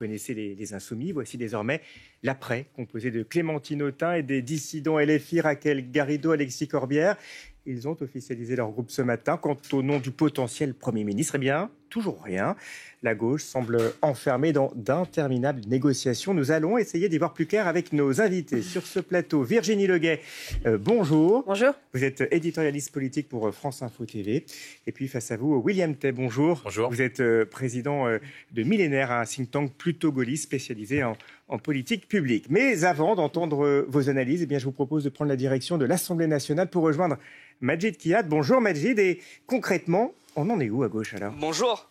connaissez les Insoumis. Voici désormais l'après, composé de Clémentine Autain et des dissidents LFI Raquel Garrido, Alexis Corbière. Ils ont officialisé leur groupe ce matin. Quant au nom du potentiel Premier ministre, eh bien, toujours rien. La gauche semble enfermée dans d'interminables négociations. Nous allons essayer d'y voir plus clair avec nos invités. Sur ce plateau, Virginie Leguet, bonjour. Bonjour. Vous êtes éditorialiste politique pour France Info TV. Et puis face à vous, William Tay, bonjour. Bonjour. Vous êtes président de Millénaire, un think tank plutôt gaulliste spécialisé en politique publique. Mais avant d'entendre vos analyses, eh bien, je vous propose de prendre la direction de l'Assemblée nationale pour rejoindre Majid Kiyad. Bonjour Majid. Et concrètement, on en est où à gauche alors ? Bonjour.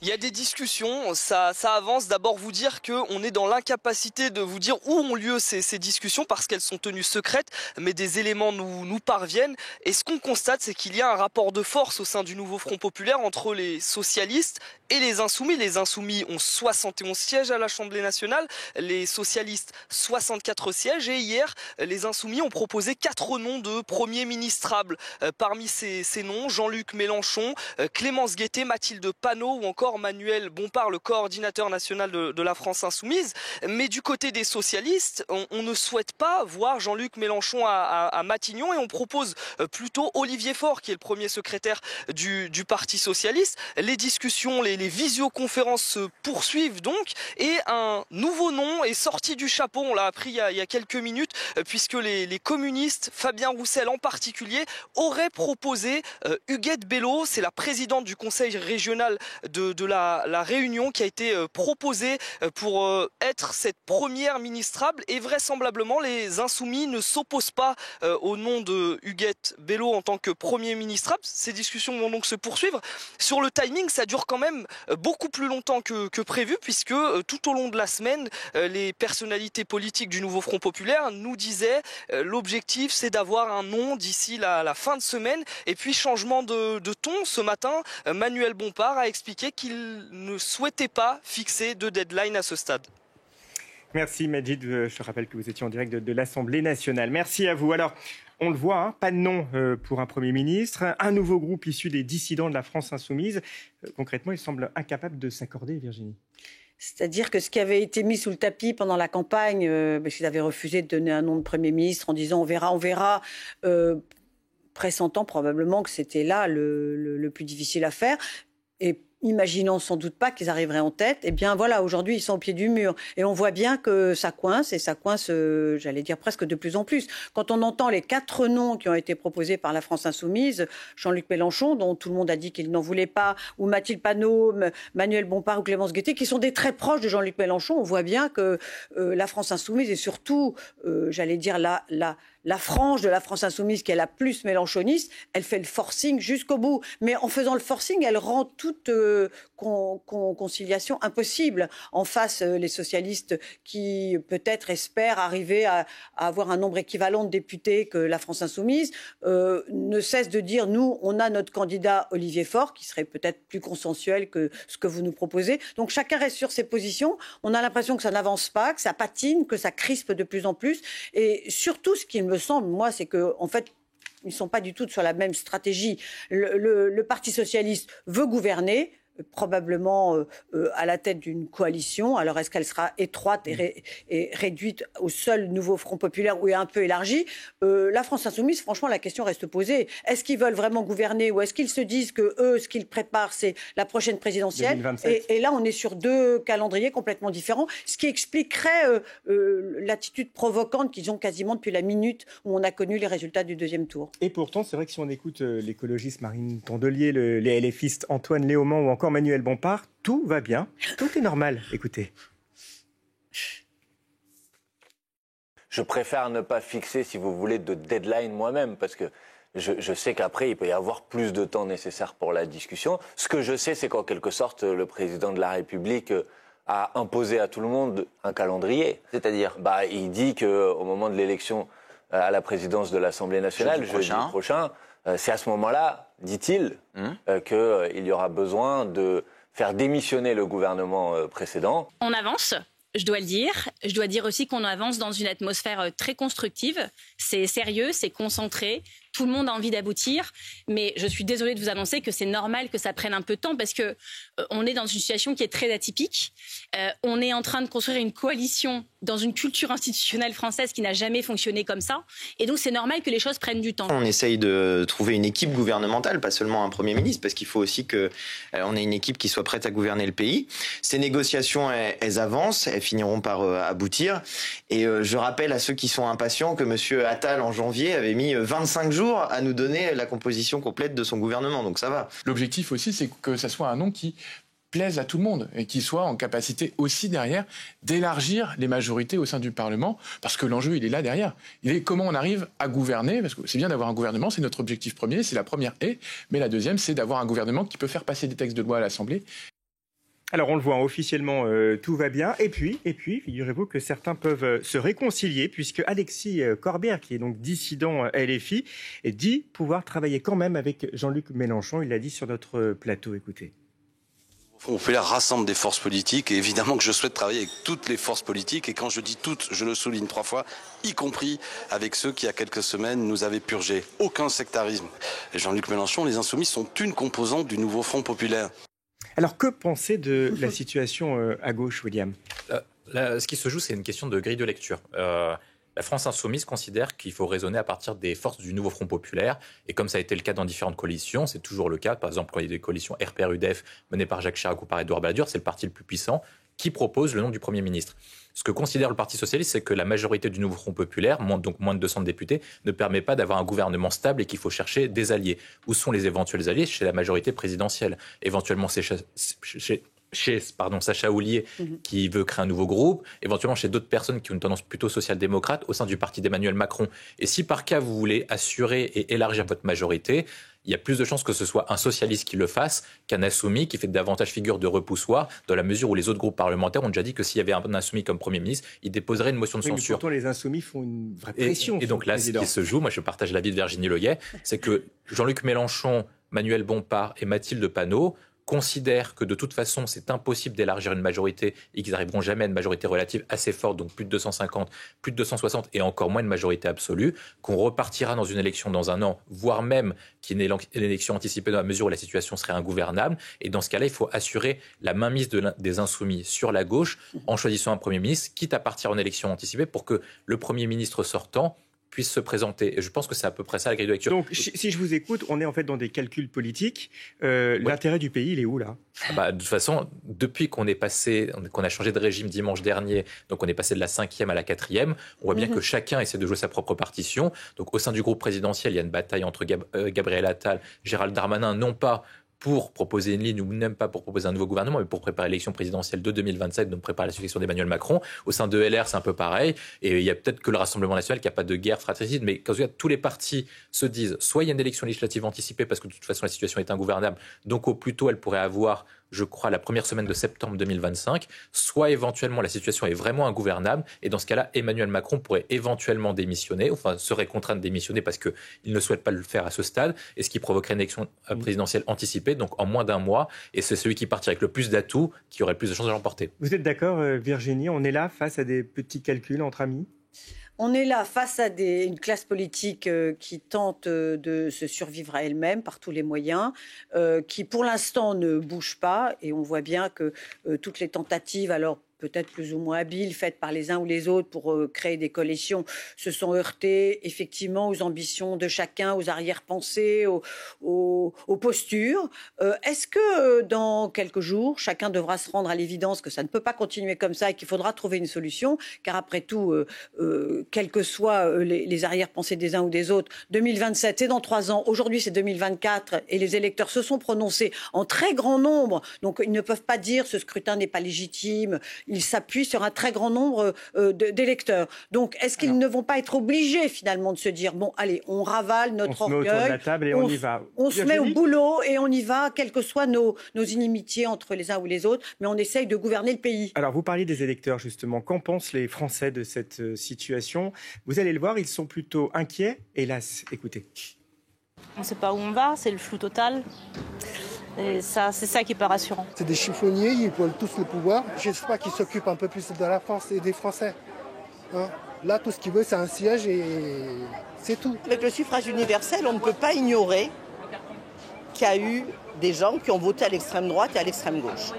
Il y a des discussions, ça avance. D'abord vous dire qu'on est dans l'incapacité de vous dire où ont lieu ces discussions parce qu'elles sont tenues secrètes, mais des éléments nous parviennent. Et ce qu'on constate, c'est qu'il y a un rapport de force au sein du nouveau Front populaire entre les socialistes et les Insoumis. Les Insoumis ont 71 sièges à l'Assemblée nationale, les socialistes 64 sièges. Et hier, les Insoumis ont proposé 4 noms de premiers ministrables. Parmi ces noms, Jean-Luc Mélenchon, Clémence Guettet, Mathilde Panot ou encore Manuel Bompard, le coordinateur national de la France Insoumise. Mais du côté des socialistes, on ne souhaite pas voir Jean-Luc Mélenchon à Matignon et on propose plutôt Olivier Faure, qui est le premier secrétaire du Parti socialiste. Les discussions, les visioconférences se poursuivent donc et un nouveau nom est sorti du chapeau. On l'a appris il y a quelques minutes puisque les communistes, Fabien Roussel en particulier, auraient proposé Huguette Bello. C'est la présidente du conseil régional de la Réunion qui a été proposée pour être cette première ministrable et vraisemblablement les Insoumis ne s'opposent pas au nom de Huguette Bello en tant que premier ministrable. Ces discussions vont donc se poursuivre. Sur le timing, ça dure quand même beaucoup plus longtemps que prévu puisque tout au long de la semaine, les personnalités politiques du nouveau Front populaire nous disaient l'objectif c'est d'avoir un nom d'ici la fin de semaine et puis changement de ton ce matin, Manuel Bompard a expliqué qu'il ne souhaitait pas fixer de deadline à ce stade. Merci Majid, je rappelle que vous étiez en direct de l'Assemblée nationale. Merci à vous. Alors, on le voit, hein, pas de nom pour un Premier ministre, un nouveau groupe issu des dissidents de la France insoumise. Concrètement, il semble incapable de s'accorder, Virginie. C'est-à-dire que ce qui avait été mis sous le tapis pendant la campagne, parce qu'ils avaient refusé de donner un nom de Premier ministre en disant on verra, pressentant probablement que c'était là le plus difficile à faire. Et imaginant sans doute pas qu'ils arriveraient en tête, eh bien voilà, aujourd'hui ils sont au pied du mur. Et on voit bien que ça coince, et ça coince, j'allais dire presque de plus en plus. Quand on entend les 4 noms qui ont été proposés par la France Insoumise, Jean-Luc Mélenchon, dont tout le monde a dit qu'il n'en voulait pas, ou Mathilde Panot, Manuel Bompard ou Clémence Guettet, qui sont des très proches de Jean-Luc Mélenchon, on voit bien que la France Insoumise, et surtout, j'allais dire la frange de la France Insoumise qui est la plus mélenchoniste, elle fait le forcing jusqu'au bout. Mais en faisant le forcing, elle rend toute conciliation impossible. En face, les socialistes qui peut-être espèrent arriver à avoir un nombre équivalent de députés que la France Insoumise, ne cessent de dire, nous, on a notre candidat Olivier Faure, qui serait peut-être plus consensuel que ce que vous nous proposez. Donc chacun reste sur ses positions. On a l'impression que ça n'avance pas, que ça patine, que ça crispe de plus en plus. Et surtout, ce qui me semble, moi, c'est que, en fait, ils ne sont pas du tout sur la même stratégie. Le Parti socialiste veut gouverner, probablement à la tête d'une coalition. Alors, est-ce qu'elle sera étroite et réduite au seul nouveau Front populaire ou un peu élargie ? La France Insoumise, franchement, la question reste posée. Est-ce qu'ils veulent vraiment gouverner ou est-ce qu'ils se disent que eux, ce qu'ils préparent, c'est la prochaine présidentielle ? Et là, on est sur 2 calendriers complètement différents, ce qui expliquerait l'attitude provocante qu'ils ont quasiment depuis la minute où on a connu les résultats du 2e tour. Et pourtant, c'est vrai que si on écoute l'écologiste Marine Tondelier, les LFistes Antoine Léaumont ou encore Manuel Bompard, tout va bien, tout est normal. Écoutez. Je préfère ne pas fixer, si vous voulez, de deadline moi-même, parce que je sais qu'après, il peut y avoir plus de temps nécessaire pour la discussion. Ce que je sais, c'est qu'en quelque sorte, le président de la République a imposé à tout le monde un calendrier. C'est-à-dire, il dit qu'au moment de l'élection à la présidence de l'Assemblée nationale, jeudi prochain, c'est à ce moment-là, dit-il, qu'il y aura besoin de faire démissionner le gouvernement précédent. On avance, je dois le dire. Je dois dire aussi qu'on avance dans une atmosphère très constructive. C'est sérieux, c'est concentré. Tout le monde a envie d'aboutir, mais je suis désolée de vous annoncer que c'est normal que ça prenne un peu de temps parce que on est dans une situation qui est très atypique. On est en train de construire une coalition dans une culture institutionnelle française qui n'a jamais fonctionné comme ça. Et donc, c'est normal que les choses prennent du temps. On essaye de trouver une équipe gouvernementale, pas seulement un Premier ministre, parce qu'il faut aussi qu'on ait une équipe qui soit prête à gouverner le pays. Ces négociations, elles avancent, elles finiront par aboutir. Et je rappelle à ceux qui sont impatients que M. Attal, en janvier, avait mis 25 jours à nous donner la composition complète de son gouvernement. Donc ça va. L'objectif aussi, c'est que ça soit un nom qui plaise à tout le monde et qui soit en capacité aussi derrière d'élargir les majorités au sein du Parlement, parce que l'enjeu, il est là derrière. Il est comment on arrive à gouverner, parce que c'est bien d'avoir un gouvernement, c'est notre objectif premier, c'est la première mais la deuxième, c'est d'avoir un gouvernement qui peut faire passer des textes de loi à l'Assemblée. Alors on le voit, officiellement tout va bien. Et puis, figurez-vous que certains peuvent se réconcilier puisque Alexis Corbière, qui est donc dissident LFI, dit pouvoir travailler quand même avec Jean-Luc Mélenchon. Il l'a dit sur notre plateau. Écoutez. On fait la rassemble des forces politiques et évidemment que je souhaite travailler avec toutes les forces politiques et quand je dis toutes, je le souligne 3 fois, y compris avec ceux qui, il y a quelques semaines, nous avaient purgé. Aucun sectarisme. Et Jean-Luc Mélenchon, les Insoumis sont une composante du nouveau Front populaire. Alors que penser de la situation à gauche, William ? Ce qui se joue, c'est une question de grille de lecture. La France insoumise considère qu'il faut raisonner à partir des forces du nouveau Front populaire. Et comme ça a été le cas dans différentes coalitions, c'est toujours le cas. Par exemple, quand il y a des coalitions RPR-UDF menées par Jacques Chirac ou par Édouard Balladur, c'est le parti le plus puissant qui propose le nom du Premier ministre. Ce que considère le Parti socialiste, c'est que la majorité du nouveau Front populaire, donc moins de 200 députés, ne permet pas d'avoir un gouvernement stable et qu'il faut chercher des alliés. Où sont les éventuels alliés ? Chez la majorité présidentielle. Éventuellement, c'est chez Sacha Houlié qui veut créer un nouveau groupe, éventuellement chez d'autres personnes qui ont une tendance plutôt social-démocrate au sein du parti d'Emmanuel Macron. Et si par cas vous voulez assurer et élargir votre majorité, il y a plus de chances que ce soit un socialiste qui le fasse qu'un insoumis qui fait davantage figure de repoussoir, dans la mesure où les autres groupes parlementaires ont déjà dit que s'il y avait un insoumis comme Premier ministre, il déposerait une motion de censure. Mais pourtant, les insoumis font une vraie pression. Et donc là, ce qui se joue, moi je partage l'avis de Virginie Leguet, c'est que Jean-Luc Mélenchon, Manuel Bompard et Mathilde Panot considèrent que de toute façon c'est impossible d'élargir une majorité et qu'ils n'arriveront jamais à une majorité relative assez forte, donc plus de 250, plus de 260 et encore moins une majorité absolue, qu'on repartira dans une élection dans un an, voire même qu'il y ait une élection anticipée dans la mesure où la situation serait ingouvernable. Et dans ce cas-là, il faut assurer la mainmise des insoumis sur la gauche en choisissant un Premier ministre, quitte à partir en élection anticipée pour que le Premier ministre sortant puisse se présenter. Et je pense que c'est à peu près ça la grille de lecture. Donc, si je vous écoute, on est en fait dans des calculs politiques. L'intérêt du pays, il est où là ? De toute façon, depuis qu'on a changé de régime dimanche dernier, donc on est passé de la 5e à la 4e, on voit bien que chacun essaie de jouer sa propre partition. Donc au sein du groupe présidentiel, il y a une bataille entre Gabriel Attal, Gérald Darmanin, non pas pour proposer une ligne ou même pas pour proposer un nouveau gouvernement, mais pour préparer l'élection présidentielle de 2027, donc préparer la succession d'Emmanuel Macron. Au sein de LR, c'est un peu pareil. Et il y a peut-être que le Rassemblement national qui n'a pas de guerre fratricide, mais quand tous les partis se disent soit il y a une élection législative anticipée parce que de toute façon la situation est ingouvernable, donc au plus tôt elle pourrait avoir, je crois, la première semaine de septembre 2025, soit éventuellement la situation est vraiment ingouvernable, et dans ce cas-là, Emmanuel Macron pourrait éventuellement démissionner, enfin serait contraint de démissionner parce qu'il ne souhaite pas le faire à ce stade, et ce qui provoquerait une élection présidentielle anticipée, donc en moins d'un mois, et c'est celui qui partirait avec le plus d'atouts qui aurait le plus de chances de l'emporter. Vous êtes d'accord, Virginie ? On est là face à des petits calculs entre amis ? On est là face à une classe politique qui tente de se survivre à elle-même par tous les moyens, qui pour l'instant ne bouge pas, et on voit bien que toutes les tentatives, alors peut-être plus ou moins habiles, faites par les uns ou les autres pour créer des coalitions, se sont heurtées effectivement aux ambitions de chacun, aux arrière-pensées, aux postures. Est-ce que dans quelques jours, chacun devra se rendre à l'évidence que ça ne peut pas continuer comme ça et qu'il faudra trouver une solution, car après tout, quelles que soient les arrière-pensées des uns ou des autres, 2027 c'est dans 3 ans, aujourd'hui c'est 2024 et les électeurs se sont prononcés en très grand nombre, donc ils ne peuvent pas dire ce scrutin n'est pas légitime. Ils s'appuient sur un très grand nombre d'électeurs. Donc, est-ce qu'ils ne vont pas être obligés, finalement, de se dire, bon, allez, on ravale notre orgueil. On se met autour de la table et on y va. On se met au boulot et on y va, quelles que soient nos inimitiés entre les uns ou les autres, mais on essaye de gouverner le pays. Alors, vous parliez des électeurs, justement. Qu'en pensent les Français de cette situation ? Vous allez le voir, ils sont plutôt inquiets. Hélas, écoutez. On ne sait pas où on va, c'est le flou total. Et ça, c'est ça qui n'est pas rassurant. C'est des chiffonniers, ils veulent tous le pouvoir. J'espère qu'ils s'occupent un peu plus de la France et des Français. Là, tout ce qu'il veut, c'est un siège et c'est tout. Avec le suffrage universel, on ne peut pas ignorer qu'il y a eu des gens qui ont voté à l'extrême droite et à l'extrême gauche.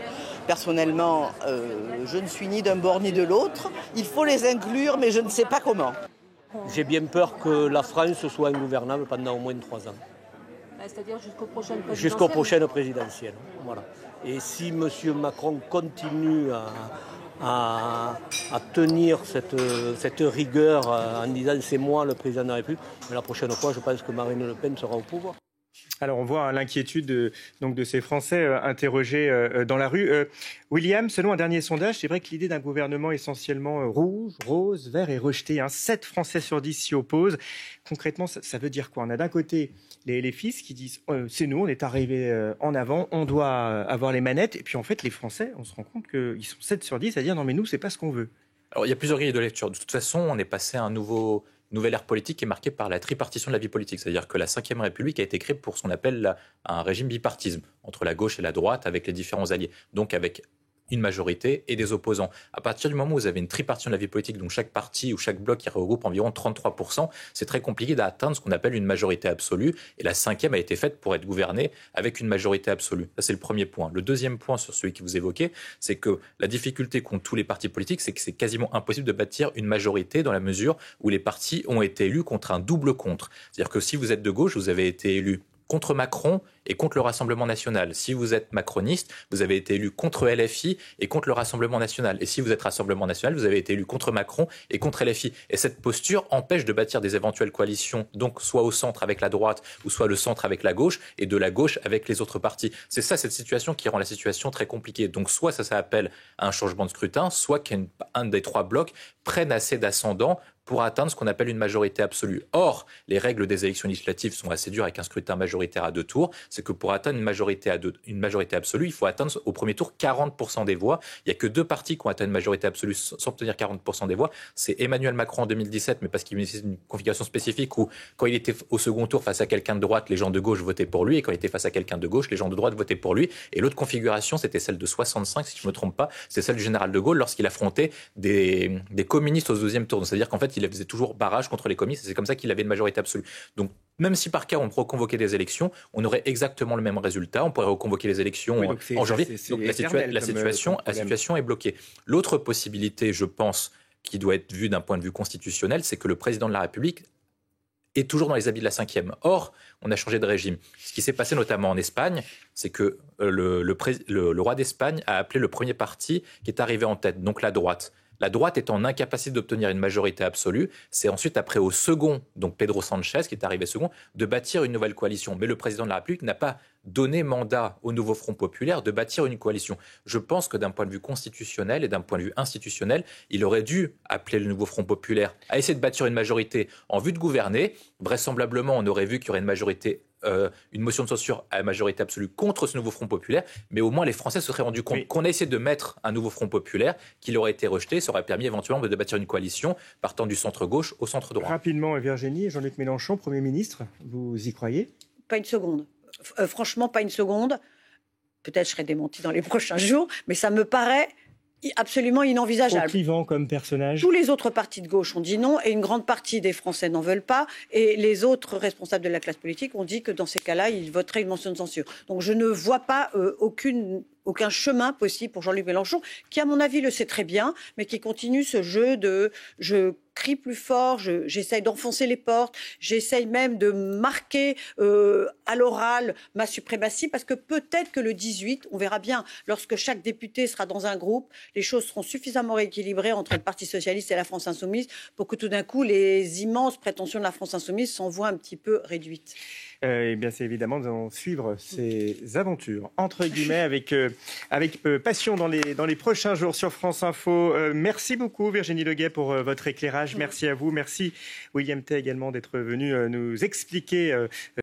Personnellement, je ne suis ni d'un bord ni de l'autre. Il faut les inclure, mais je ne sais pas comment. J'ai bien peur que la France soit ingouvernable pendant au moins 3 ans. C'est-à-dire jusqu'aux prochaines présidentielles. Jusqu'aux prochaines présidentielles. Voilà. Et si M. Macron continue à tenir cette rigueur en disant c'est moi le président de la République, la prochaine fois, je pense que Marine Le Pen sera au pouvoir. Alors on voit l'inquiétude de ces Français interrogés dans la rue. William, selon un dernier sondage, c'est vrai que l'idée d'un gouvernement essentiellement rouge, rose, vert est rejetée. 7 Français sur 10 s'y opposent. Concrètement, ça veut dire quoi? On a d'un côté les fils qui disent c'est nous, on est arrivés en avant, on doit avoir les manettes. Et puis en fait, les Français, on se rend compte qu'ils sont 7 sur 10 à dire non mais nous, c'est pas ce qu'on veut. Alors il y a plusieurs grilles de lecture. De toute façon, on est passé à un nouvelle ère politique qui est marquée par la tripartition de la vie politique. C'est-à-dire que la Ve République a été créée pour ce qu'on appelle un régime bipartisme, entre la gauche et la droite, avec les différents alliés. Donc avec une majorité et des opposants. À partir du moment où vous avez une tripartition de la vie politique, donc chaque parti ou chaque bloc qui regroupe environ 33%, c'est très compliqué d'atteindre ce qu'on appelle une majorité absolue. Et la 5e a été faite pour être gouvernée avec une majorité absolue. Ça, c'est le premier point. Le deuxième point sur celui que vous évoquez, c'est que la difficulté qu'ont tous les partis politiques, c'est que c'est quasiment impossible de bâtir une majorité dans la mesure où les partis ont été élus contre un double contre. C'est-à-dire que si vous êtes de gauche, vous avez été élu contre Macron et contre le Rassemblement national. Si vous êtes macroniste, vous avez été élu contre LFI et contre le Rassemblement national. Et si vous êtes Rassemblement national, vous avez été élu contre Macron et contre LFI. Et cette posture empêche de bâtir des éventuelles coalitions, donc soit au centre avec la droite ou soit le centre avec la gauche et de la gauche avec les autres partis. C'est ça, cette situation qui rend la situation très compliquée. Donc soit ça appelle à un changement de scrutin, soit qu'un des 3 blocs prenne assez d'ascendant pour atteindre ce qu'on appelle une majorité absolue. Or, les règles des élections législatives sont assez dures avec un scrutin majoritaire à 2 tours. C'est que pour atteindre une majorité absolue, il faut atteindre au premier tour 40% des voix. Il n'y a que 2 partis qui ont atteint une majorité absolue sans obtenir 40% des voix. C'est Emmanuel Macron en 2017, mais parce qu'il bénéficie d'une configuration spécifique où, quand il était au second tour face à quelqu'un de droite, les gens de gauche votaient pour lui, et quand il était face à quelqu'un de gauche, les gens de droite votaient pour lui. Et l'autre configuration, c'était celle de 65, si je ne me trompe pas, c'est celle du général de Gaulle lorsqu'il affrontait des communistes au 2e tour. C'est-à-dire qu'en fait, il faisait toujours barrage contre les communistes, et c'est comme ça qu'il avait une majorité absolue. Donc, même si par cas on reconvoquait des élections, on aurait exactement le même résultat. On pourrait reconvoquer les élections en janvier. Donc la situation est bloquée. L'autre possibilité, je pense, qui doit être vue d'un point de vue constitutionnel, c'est que le président de la République est toujours dans les habits de la 5e. Or, on a changé de régime. Ce qui s'est passé notamment en Espagne, c'est que le roi d'Espagne a appelé le premier parti qui est arrivé en tête, donc la droite. La droite est en incapacité d'obtenir une majorité absolue. C'est ensuite après au second, donc Pedro Sanchez, qui est arrivé second, de bâtir une nouvelle coalition. Mais le président de la République n'a pas donné mandat au nouveau Front populaire de bâtir une coalition. Je pense que d'un point de vue constitutionnel et d'un point de vue institutionnel, il aurait dû appeler le nouveau Front populaire à essayer de bâtir une majorité en vue de gouverner. Vraisemblablement, on aurait vu qu'il y aurait une motion de censure à la majorité absolue contre ce nouveau Front populaire, mais au moins les Français se seraient rendus compte qu'on a essayé de mettre un nouveau Front populaire, qu'il aurait été rejeté, ça aurait permis éventuellement de bâtir une coalition partant du centre-gauche au centre-droit. Rapidement, Virginie, Jean-Luc Mélenchon, Premier ministre, vous y croyez? Pas une seconde. Franchement, pas une seconde. Peut-être je serai démentie dans les prochains jours, mais ça me paraît absolument inenvisageable. Trop clivant comme personnage. Tous les autres partis de gauche ont dit non et une grande partie des Français n'en veulent pas. Et les autres responsables de la classe politique ont dit que dans ces cas-là, ils voteraient une motion de censure. Donc je ne vois pas aucun chemin possible pour Jean-Luc Mélenchon, qui à mon avis le sait très bien, mais qui continue ce jeu de je crie plus fort, j'essaye d'enfoncer les portes, j'essaye même de marquer à l'oral ma suprématie, parce que peut-être que le 18, on verra bien, lorsque chaque député sera dans un groupe, les choses seront suffisamment rééquilibrées entre le Parti socialiste et la France insoumise pour que tout d'un coup, les immenses prétentions de la France insoumise s'en voient un petit peu réduites. Eh bien, c'est évidemment de suivre ces aventures, entre guillemets, avec passion dans les prochains jours sur France Info. Merci beaucoup, Virginie Leguet, pour votre éclairage. Merci à vous. Merci, William Tay, également, d'être venu nous expliquer